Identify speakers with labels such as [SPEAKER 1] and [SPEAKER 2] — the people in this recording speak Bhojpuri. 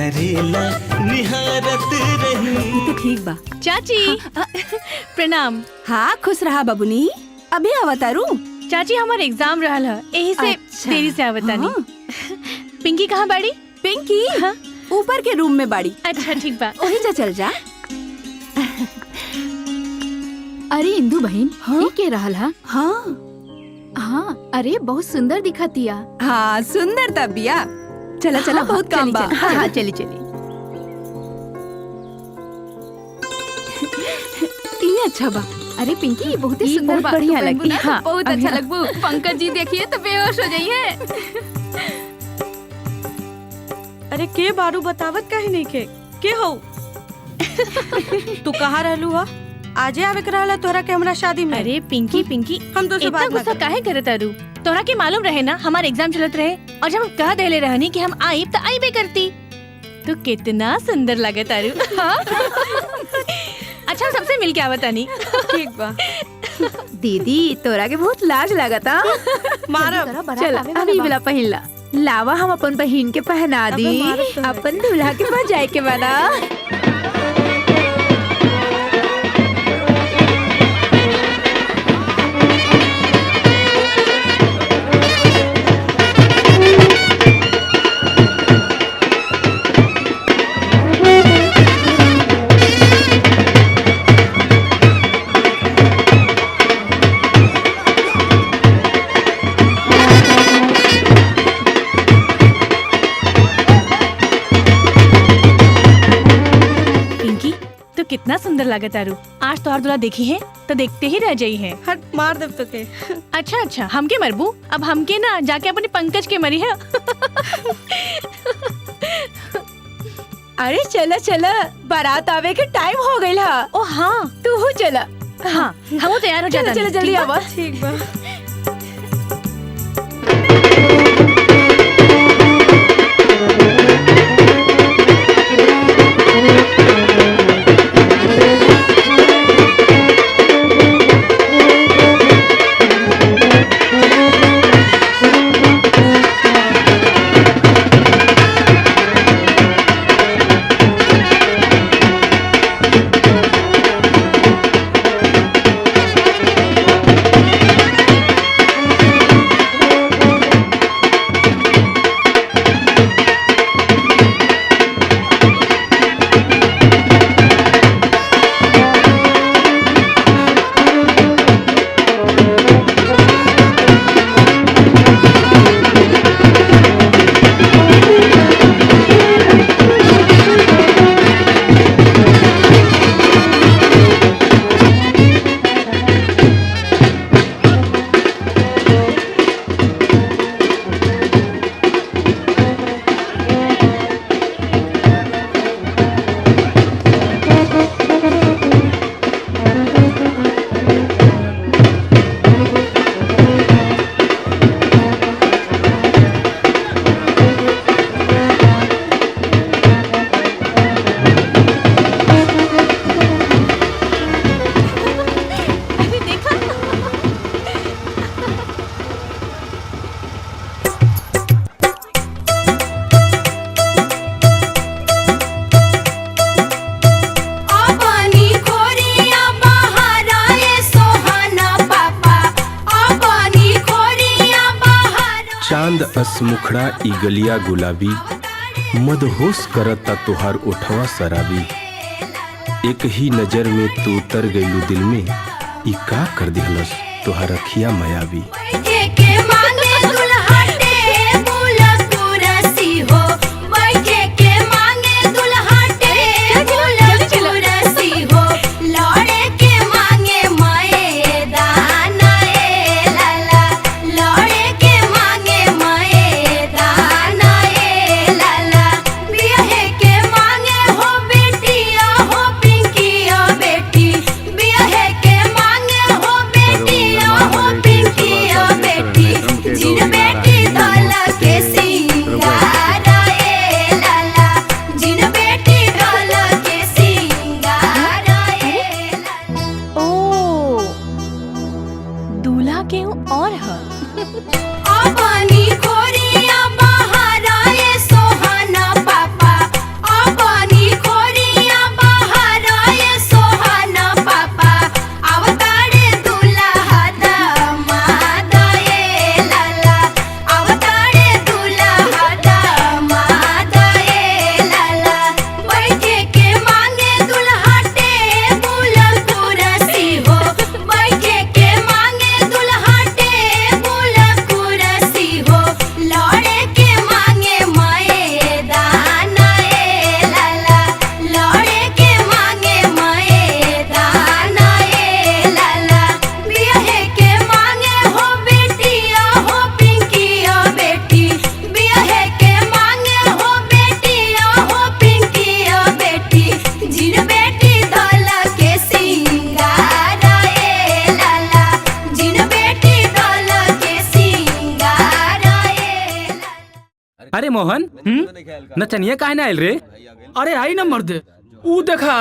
[SPEAKER 1] करेला निहारत रही।
[SPEAKER 2] तो ठीक बा।
[SPEAKER 3] चाची प्रणाम।
[SPEAKER 2] हाँ खुश रहा बबुनी। अभी आवतारू।
[SPEAKER 3] चाची हमार एग्जाम रहल है, यही से देरी से आवतानी। पिंकी कहाँ बाड़ी?
[SPEAKER 2] पिंकी हाँ? ऊपर के रूम में बाड़ी।
[SPEAKER 3] अच्छा ठीक बा,
[SPEAKER 2] वही जा चल जा।
[SPEAKER 4] अरे इंदु बहन,
[SPEAKER 2] हाँ?
[SPEAKER 4] ये के रहल हा?
[SPEAKER 2] हाँ
[SPEAKER 4] हाँ, अरे बहुत सुंदर दिखतिया।
[SPEAKER 2] हाँ सुंदर तबिया। चला चला
[SPEAKER 4] हाँ,
[SPEAKER 2] बहुत काम बा।
[SPEAKER 4] हाँ चली चली।
[SPEAKER 2] ये अच्छा बा।
[SPEAKER 4] अरे पिंकी ये बहुत ही सुंदर,
[SPEAKER 2] बहुत बढ़िया लगी।
[SPEAKER 4] हाँ, बहुत अच्छा लगबू। पंकज जी देखिए तो बेहोश हो जाइए।
[SPEAKER 5] अरे के बारू बतावत काहे नहीं के हो? तू कहाँ रहलू हा? आजे आवे रहला तोरा के हमरा शादी में।
[SPEAKER 3] अरे पिंकी पिंकी
[SPEAKER 5] हम तो
[SPEAKER 3] इतना गुस्सा काहे करत तारू? तोरा के मालूम रहे ना हमारे एग्जाम चलत रहे, और जब हम कह देले रहनी कि हम आइब तो आइबे करती। तू कितना सुंदर लगे तारू। हाँ? अच्छा सबसे मिल के आवतानी।
[SPEAKER 5] ठीक बा।
[SPEAKER 4] दीदी तोरा के बहुत लाज लगता।
[SPEAKER 5] मारब।
[SPEAKER 4] चल अभी वाला पहिला लावा, हम अपन बहन के पहना दी। अपन दूल्हा के पास जाए के बना।
[SPEAKER 3] कितना सुंदर लगे तारू। आज तो दूल्हा देखी है तो देखते ही रह जाई है।
[SPEAKER 5] हट मार देव तो के।
[SPEAKER 3] अच्छा अच्छा हमके मरबू, अब हमके ना जाके अपने पंकज के मरी है।
[SPEAKER 4] अरे चला चला, बारात आवे के टाइम हो गई हा।
[SPEAKER 3] ओ हाँ
[SPEAKER 4] तू हो चला।
[SPEAKER 3] हाँ हम तैयार हो जाता।
[SPEAKER 4] चला जल्दी आवा।
[SPEAKER 5] ठीक बा।
[SPEAKER 6] चांद अस मुखड़ा ई गलिया गुलाबी, मदहोश करता तोहार उठवा शराबी। एक ही नजर में तू उतर गईलू दिल में, ई का कर दिहलस तोहार अखिया मायावी।
[SPEAKER 7] अरे मोहन नचनिया काहे ना आयल रे?
[SPEAKER 8] अरे आई ना मर्दे ऊ देखा